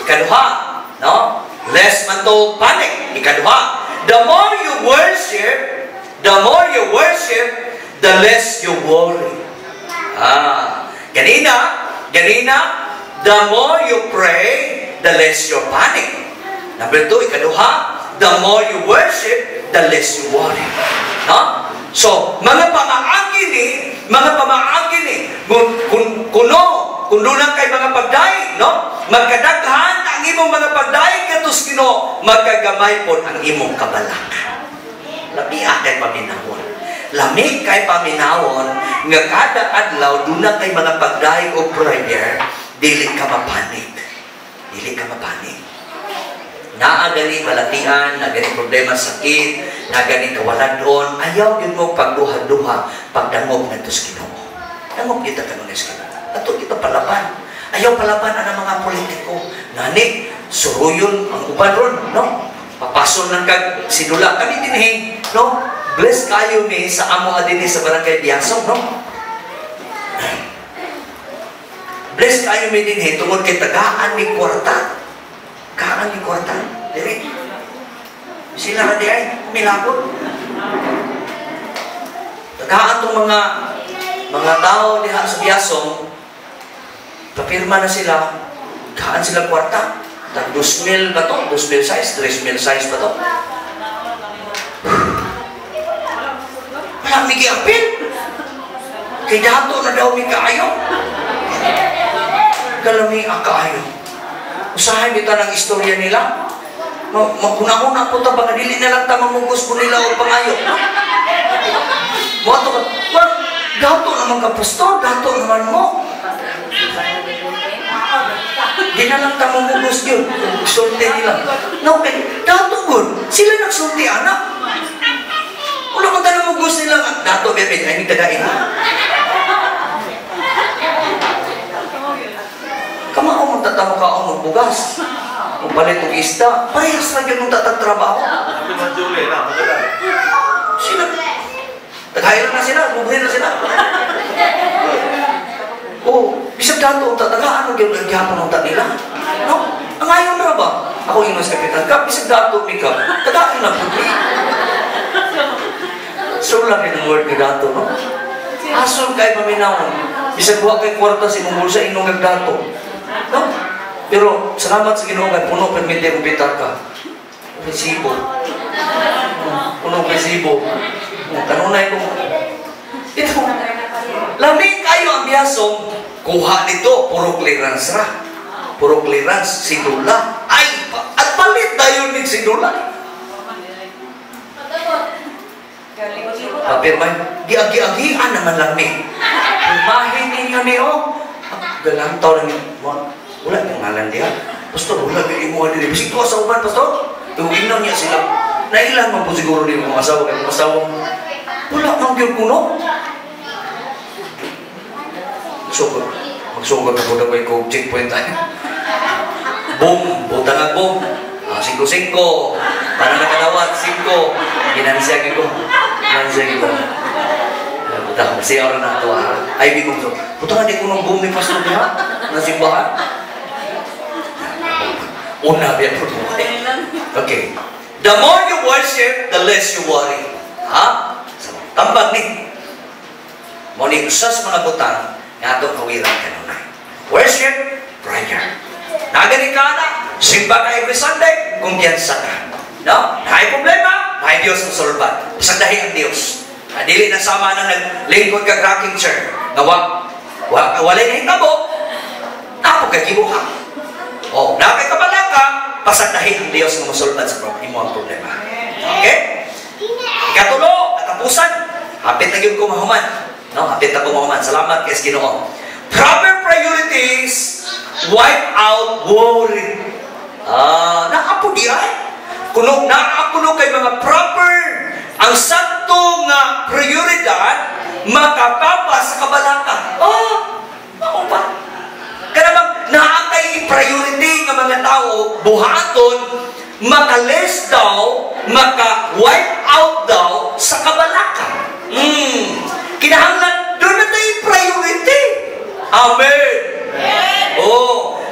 ikaduha, no? Less man to panic, ikaduha. The more you worship, the less you worry. Ganina, the more you pray, the less you panic. Number 2, ikaduha, the more you worship, the less you worry. No? So, mga pamaagi ni, kung doon kay mga pagdaig, no? Magkadaghan ang imong mga pagdaig katus Ginoo, magkagamay po ang imong kabalaka. Labi kay paminawon. Lamig kay paminawon nga kada adlaw duna kay mga pagdaig o prayer, dili ka mapanik. Naa gani balatian, na gani problema sakit, na gani kawalan doon, ayaw yun mo pagduha-duha, pagdangog na ito sa Ginoo. Dangog kita kanunay sa Ginoo. Ato kita palaban. Ayaw palaban ang mga politiko. Nani, suruyon ang uban ron, no? Papason ng kag sinula kami dinhi, no? Bless kayo ni sa amo adini sa barangay Biasong, no? Bless kayo mi dinhi tungod kay tagaan ni kwarta. Kaan ni kwarta. Diri. Sila ra di ay milagro. Tagaan tong mga tao diha sa Biasong. Papirma na sila. Kaan sila kwarta. Tag 2,000 ba to? 2,000 size? 3,000 size ba to? Wala may giapin. Kay dato na daw may kaayo. Galami ang kaayo. Usahay kita ng istorya nila. Magkunahuna po ito. Baka dili na lang tamamugos po nila o pangayo. Moto ka. Well, dato naman ka pastor. Dato naman mo. Di na lang tamamugos yun. Sulti nila. No, okay. Dato good. Sila nagsulti anak. Wala kong tamamugos nila. Dato, bebe. Ay, nagtadain ha. Kamao mong tatama ka ang magbugas. Kung palit ng isda, parehas lang yun mong tatagtrabaho. Sila. Tagahilan na sila, bubuhin na sila. Bisag dato ang tatagaan ng gihapon ng tanila. No? Ang ayaw na ba? Ako yung mas kapitan ka, bisag dato, Mika. Tagaan na po. So lang yung word ni dato, no? Ason kay paminawon. Bisag buha kay kwarta si mong bulsa inong nagdato. No? Pero salamat sa Ginoo kay puno permite mo bitar ka. Resibo. Punong resibo. Kanunay ko. Ito. Lamig kayo ang biyasong, kuha nito, puro clearance ra. Puro clearance, sidula. Ay, at palit na yun ng sidula. Papirman, giagi-agian naman lamig. Umahin ninyo niyo. Galang taon lang yun. Wala yung ngalan diya. Pastor, wala yung imuha nila. Bisig ko sa uban, Pastor. Iwinaw niya sila. Nailan man po siguro din mga asawa. Kaya mga asawa mo, wala mang yun kuno. Magsugod na po na ko yung checkpoint tayo. Boom, butang ang boom. 5-5. Parang nakadawat, 5. Ginansiyagin ko. Butang, siya orang na ito ha. Ay, di ko so. Butang, di ko nang boom ni Pastor niya. Nasimbahan. Una, biya po. Okay. The more you worship, the less you worry. Ha? Tambag ni. Muni usas mga butang nga itong kawiran kanunay. Worship, prayer. Nagani ka na, simba ka every Sunday, kumpiyansa ka. No? May problema, may Diyos ang solbat. Pasagdahi ang Diyos. Dili na sama na naglingkod ka rocking chair. Walay na hitabo, ako kagibuha. O, nakay kabalaka, pasagdahi ang Diyos na masolbat sa imo ang problema. Okay? Ikatulo, katapusan, hapit na yun kumahuman. No, hapit na kumahuman. Salamat kay Ginoo. Proper priorities wipe out worry. Naapo di ay? Kuno naapuno kay mga proper ang sakto nga prioridad makapapa sa kabalaka. Ako pa. Kaya bang naakay priority nga mga tao buhaton maka-less daw, maka-wipe out daw sa kabalaka. Kinahanglan, doon na tayo priority. Amen.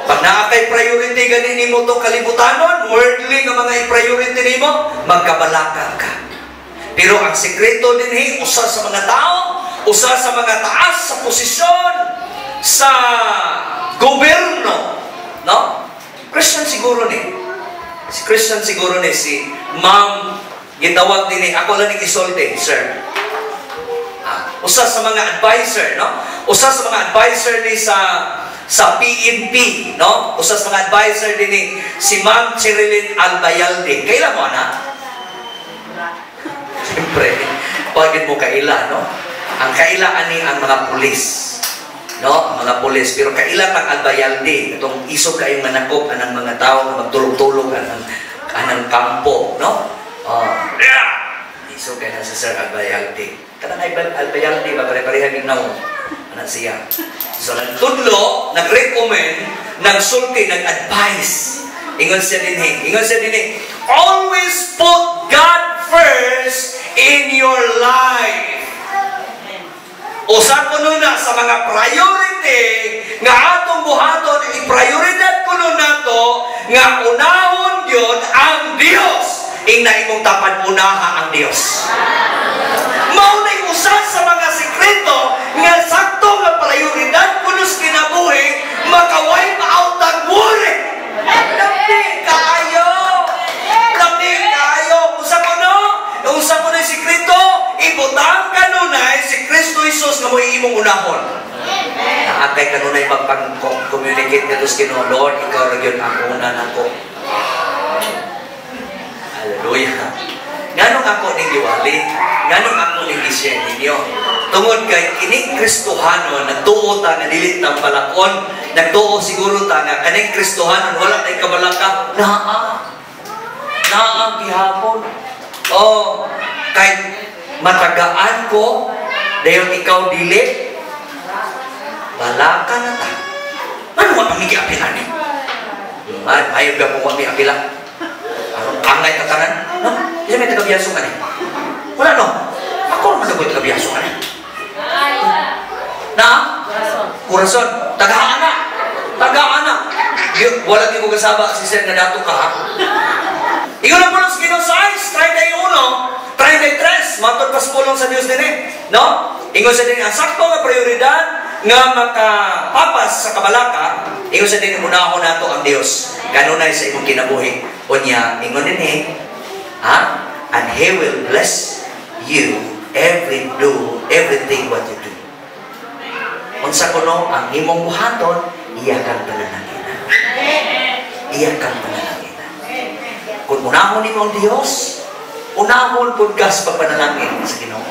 Pag naakay priority ganin mo itong kalibutanon, worldly nga mga priority mo, magkabalaka ka. Pero ang sekreto din usa sa mga tao, usa sa mga taas sa posisyon, sa gobyerno, no? Christian siguro ni. Si Christian siguro ni, si Ma'am, gitawag din ako lang isolde, sir. Usa sa mga advisor, no? Usa sa mga advisor ni sa PNP, no? Usa sa mga advisor din ni si Ma'am Cherilyn Albayalde. Kailan mo na? Siyempre, pagin mo kaila, no? Ang kailaan ni ang mga pulis, no? Mga pulis, pero kaila pang Albayalde, itong isog kayong manakop anang mga tao na magtulog-tulog anang kampo, no? Isog kayo na si Sir Albayalde. Kanang Albayalde, pare-parehan yung naon. Anak siya. So, nagtudlo, nag-recommend, nagsulti, nag-advise. Ingon siya din always put God first in your life. Usa ko na sa mga priority nga atong buhaton, i-prioridad ko nato nga unahon yun ang Dios. Ingna imong tapan unaha ang Dios. Mao na usa sa mga sekreto nga sakto nga prioridad kunos kinabuhi maka-wipe out ang worry. Lamig kayo. Usa ko na sekreto, ibutang kanunay si Kristo Jesus nga mo imong unahon. Naakay kanunay magpang-communicate nito sa Ginoo, Lord, ikaw ra gyud ang una nako. Hallelujah. Nganong ako ning giwali? Nganong ako ning gi-share ninyo? Tungod kay kining Kristohanon nagtuo ta nga dili ta balakon, nagtuo siguro ta nga kaning Kristohanon wala tay kabalaka. Naa gihapon. Kahit matagaan ko dahil ikaw dili balaka na ta. Ano nga pamigi apilan eh? Ayaw ka po kami apilan. Angay ka tanan? No? Isa may tagabiyaso ka eh. Wala no? Ako naman na ko yung tagabiyaso ka eh. Na? Kurason. Taga-ana. Wala di ko kasaba si Sir na dato ka ha? Ikaw na po ng Ginoo sa Acts 31, 33, matod pas pulong sa Dios din eh. No? Ingon sa din ang sakto nga prioridad nga makapapas sa kabalaka, ingon sa din unahon nato ang Dios. Kanunay sa imong kinabuhi. Unya, ingon din and He will bless you everything what you do. Unsa kuno ang imong buhaton, iya kang panalangina. Iya kang panalangina. Kung unahon nimo ang Dios, unahon pud kas pagpanalangin sa Ginoo.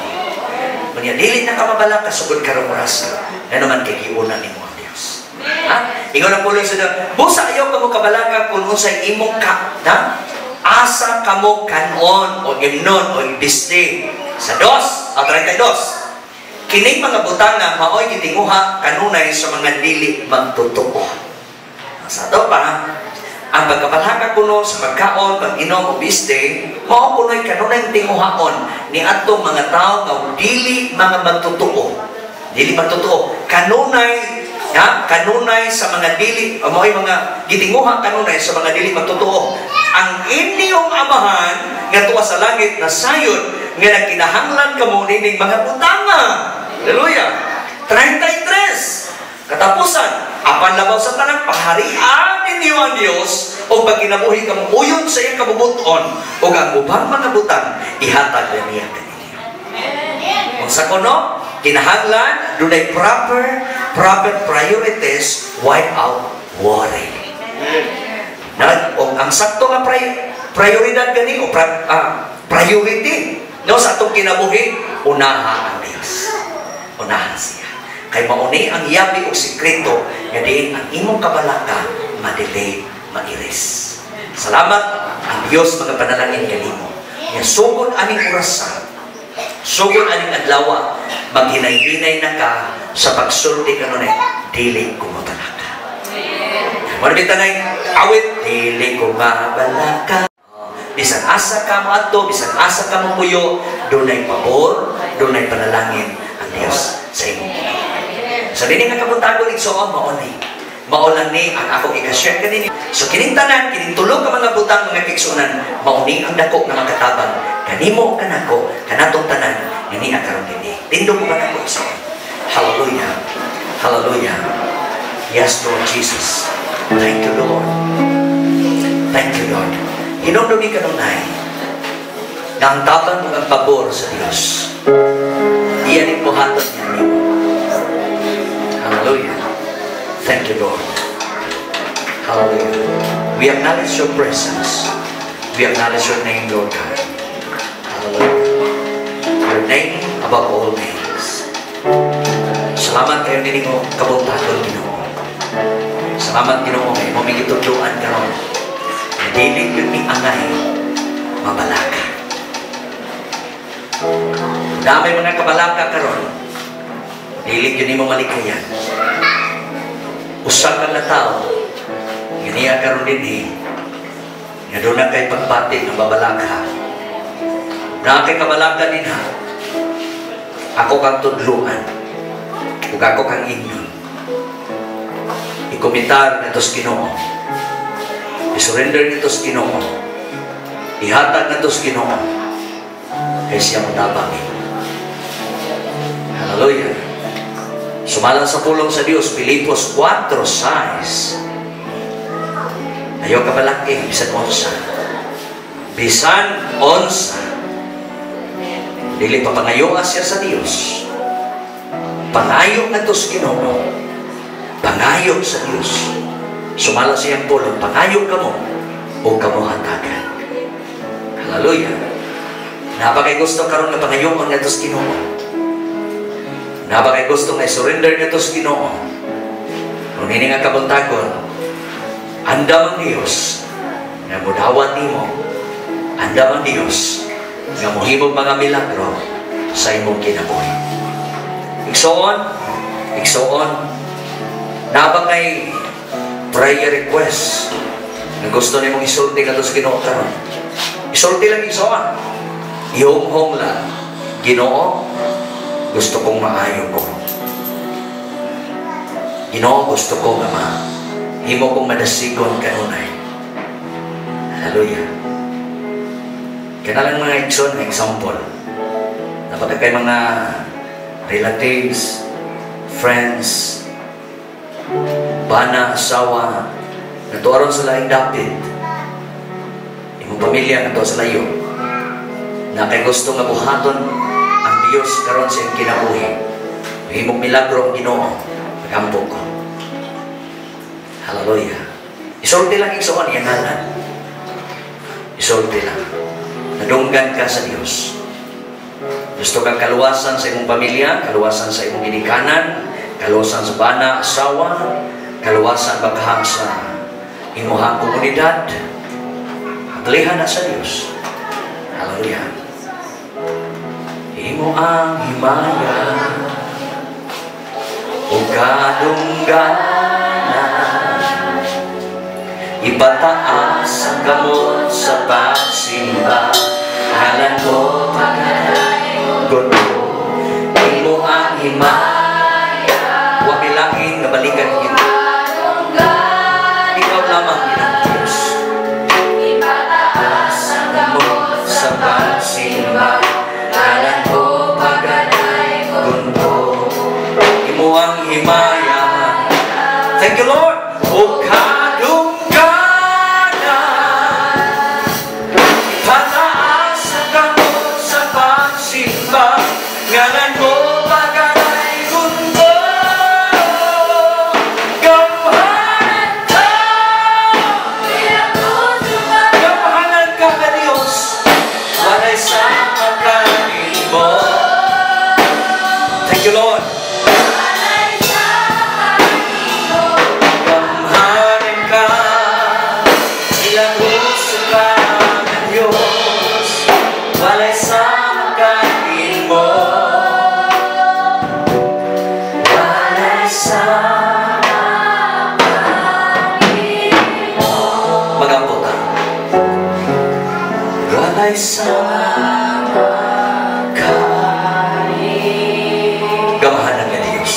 Unya dili na ka mabalak kasugod karong oras. Ano man kay giuna nimo ang Dios. Ha? Ingon ang puloy sa busa ayo kamo kabalaka kung unsay imong na asa kamo kanon o imnon o ibiste sa 32. Kining mga butanga maoy gitinguha kanunay sa mga dili magtotoo. Sa ato pa, ang pagkabalaka kuno sa pagkaon, pag-inom o biste, mao kuno'y kanunay tinguhaon ni atong mga tao nga dili mga magtotoo. Dili magtotoo. Kanunay sa mga dili, maoy mga gitinguha kanunay sa mga dili magtotoo. Ang inyong amahan nga tuwa sa langit na sayod nga nagkinahanglan kamo nining mga butanga. Hallelujah. 33. Katapusan, apan labaw sa tanang paharian ninyo ang Dios o pag kinabuhi kamo uyon sa iyang kabubuton o ang ubang mga butang ihatag na niya kanina. Kung sa kuno, kinahanglan dunay proper priorities, wipe out worry. O ang sakto nga prioridad gani o priority no sa atong kinabuhi, unaha ang Dios. Unahan siya. Kay mauni ang yabi o sikreto nga diin ang imong kabalaka madelay, mairis. Salamat ang Dios mga panalangin kanimo. Nga sugod aning orasan, sugod aning adlaw, maghinay-hinay na ka sa pagsulti kanunay, dili ko mabalaka. Marami tanay, awit, dili ko mabalaka. Bisan asa ka mo ato, bisan asa ka mo puyo, dunay pabor, dunay panalangin ang Dios sa imo. So dini nga kabutagon igsoon mao lang ni ang akong i-share kanini. So kining tanan, kining tulo ka mga butang mga kigsunan, mao ni ang dako nga makatabang kanimo kanako kanatong tanan ini akaron dinhi. Tindog ko ba nako igsoon? Hallelujah. Hallelujah. Yes, Lord Jesus. Thank you, Lord. Thank you, Lord. Hinumdumi kanunay na ang tabang ng pabor sa Diyos. Iyan ang buhaton niya nimo. Hallelujah. Thank you, Lord. Hallelujah. We acknowledge your presence. We acknowledge your name, Lord God. Hallelujah. Your name above all names. Salamat kayo nini mo kabuntagon Ginoo. Salamat Ginoo kay mo migitudloan karon. Dili yun ni angay mabalaka. Damay mga kabalaka karon. Dili yun ni mo malikayan. Usap ka na tao. Ganiya karon din nga doon na kay pagpati ng babalaka. Na kay kabalaka din ha. Ako kang tudluan. Ug ako kang inyon. Ikomentar na tos Ginoo. I-surrender nito sa Ginoo. Ihatag nito sa Ginoo. Kaya siya matabangin. Hallelujah. Sumalang sa pulong sa Diyos, Pilipos 4:6. Ayaw ka malaki, bisan onsa. Bisan onsa. Dili pa pangayoan siya sa Diyos. Pangayo nito sa Ginoo. Pangayo sa Diyos. Sumala siyang pulong, pangayo ka mo o kamuhatagan. Hallelujah. Napakay gusto karon nga pangayoon nga tos Ginoo. Napakay gusto nga surrender nga tos Ginoo. Kung hindi nga kabuntagon, andam ang Diyos nga mudawat nimo. Andam ang Diyos nga mohimog mga milagro sa imong kinabuhi. Igsoon, napakay prayer request na gusto niyo mong isulti ka ito sa Ginoo karon. Isulti lang igsoon. Ihong-hong lang. Ginoo, gusto kong maayo ko. Ginoo, gusto ko nga himo kong madasigon kanunay. Hallelujah. Kaya lang mga igsoon, example. Dapat kay mga relatives, friends, bana, asawa, natuaron sa laing dapit. Imong pamilya nato sa layo. na kay gusto nga buhaton ang Dios karon sa iyong kinabuhi. Himong milagro ang Ginoo, nagampo ko. Hallelujah. Isulti lang isuon iyang ngalan. Isulti lang. Nadunggan ka sa Dios. Gusto kang kaluwasan sa imong pamilya, kaluwasan sa imong ginikanan, kaluwasan sa bana, asawa, kaluwasan bakahang sa imuhang komunidad. Habilihan na sa Dios. Hallelujah. Imo ang himaya o kadungganan, ipataas ang kamot sa pagsimba, ngalan mo pagkakagulo. Imo ang himaya, huwag bilangin na balikan kita. Ikaw lamang inang Diyos. Ipataas ang kamot sa pagsimba, ngalan mo pagkakagulo. Imo ang himaya. Thank you, Lord. O kadungganan, ipataas ang kamot sa pagsimba, ngalan mo pagkakagulo. Gamhanan ka, gamhanan ka ka Diyos, walay sa pagkain mo. Thank you, Lord. Gamahan nga Diyos.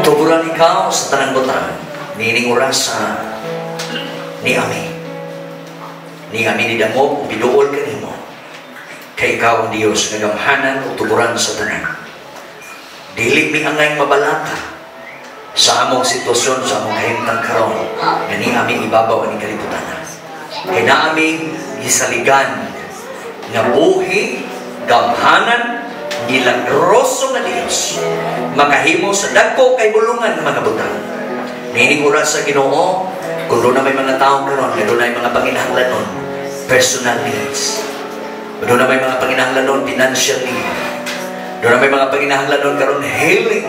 Tuburan ikaw sa tanang butang, nining orasa ni Ami. Ni Ami ni Damo, kung biduol ka nimo. Kay ikaw ang Diyos, nagamhanan o tuburan sa tanang. Dili mi angay mabalaka sa among sitwasyon, sa among kahimtang karon, na ni Ami ibabaw ang kalibutan. Kaya na Ami isaligan nga buhi, gamhanan, milagroso na Diyos, makahimo sa dagko kay bulungan ng mga butang. Nining oras sa Ginoo, kung doon na may mga taong karon, doon na may mga panginahanglanon, personal needs. Doon na may mga panginahanglanon, financial need. Doon na may mga panginahanglanon karon, healing.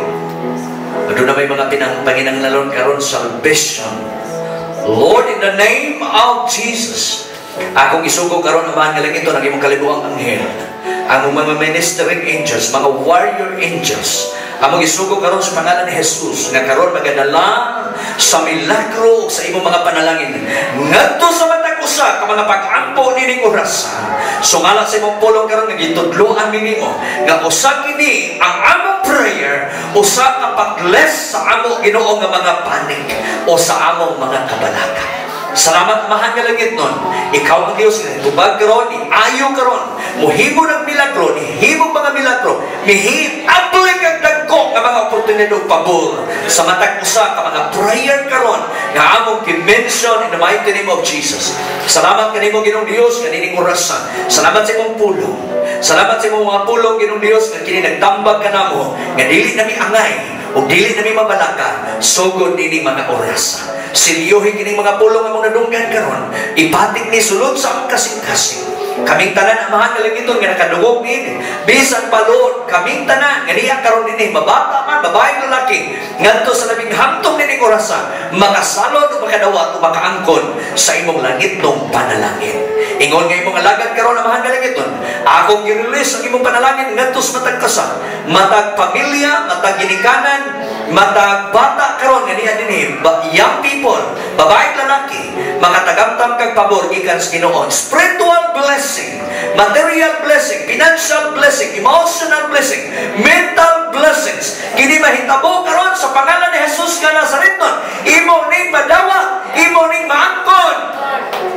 Doon na may mga panginahanglanon karon, salvation. Lord, in the name of Jesus, akong isugo karon ang mga ito ng imong kalibuang anghel, ang mga ministering angels, mga warrior angels, among isugo karon sa pangalan ni Jesus nga karon magadala sa milagro sa imong mga panalangin ngadto sa matag usa ka mga pag-ampo nining oras. Sungala sa imong pulong karon nga gitudloan nimo nga usa kini ang among prayer, usa ka pag-bless sa among Ginoo nga mga panig o sa among mga kabalaka. Salamat mahal nga langit nun. Ikaw ang Diyos nga tubag karon, iayo karon, muhimo ng milagro, himo mga milagro, mihim-abli kang dagko nga mga oportunidad o pabor sa matag usa ka mga prayer karon nga among dimension in the mighty name of Jesus. Salamat kanimo Ginoong Dios nga nining orasan. Salamat sa imong pulong. Salamat sa imong mga pulong Ginoong Dios nga kini nagtambag kanamo nga dili nami angay o dili nami mabalaka sugod nining mga oras. Silyohin kini mga pulong nga mong nadunggan karon, ipatik ni sulod sa among kasing-kasing. Kaming tanan ang mahal kalangiton nga nakadungog din, bisan palod kaming tanan nga niya karon dinhi, mabata man, babae lalaki, ngadto sa labing hamtong nining orasa, makasalod o makadawat o makaangkon sa imong langitong panalangin. Ingon nga imong alagad karon ang mahal kalangiton, akong i-release ang imong panalangin ngadto sa matag kasal, matag pamilya, matag ginikanan, matag bata karon nga niya dinhi, young people, babae lalaki, makatagamtam kag pabor gikan sa Ginoo. Spiritual blessing, material blessing, financial blessing, emotional blessing, mental blessings, kini mahitabo karon sa pangalan ni Jesus nga Nazareton. Imo ning madawa, imo ning maangkon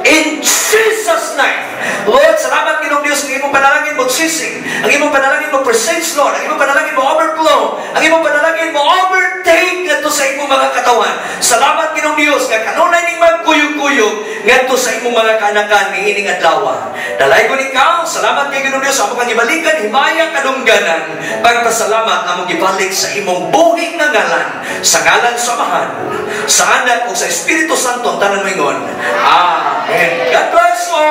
in Jesus name. Lord, salamat Ginoong Dios nga imong panalangin mo sising, ang imong panalangin mo presence, Lord, ang imong panalangin mo overflow, ang imong panalangin mo overtake ngadto sa imong imong mga katawan. Salamat Ginoong Dios nga kanunay ning magkuyog-kuyog ngadto sa imong mga kanakan niining adlaw. Dalaygon ikaw, salamat kay Ginoong Dios sa among gibalikan himaya kadungganan. Pagpasalamat among gibalik sa imong buhing nga ngalan, sa ngalan sa Amahan, sa Anak ug sa Espiritu Santo tanan moingon. Amen. God bless you.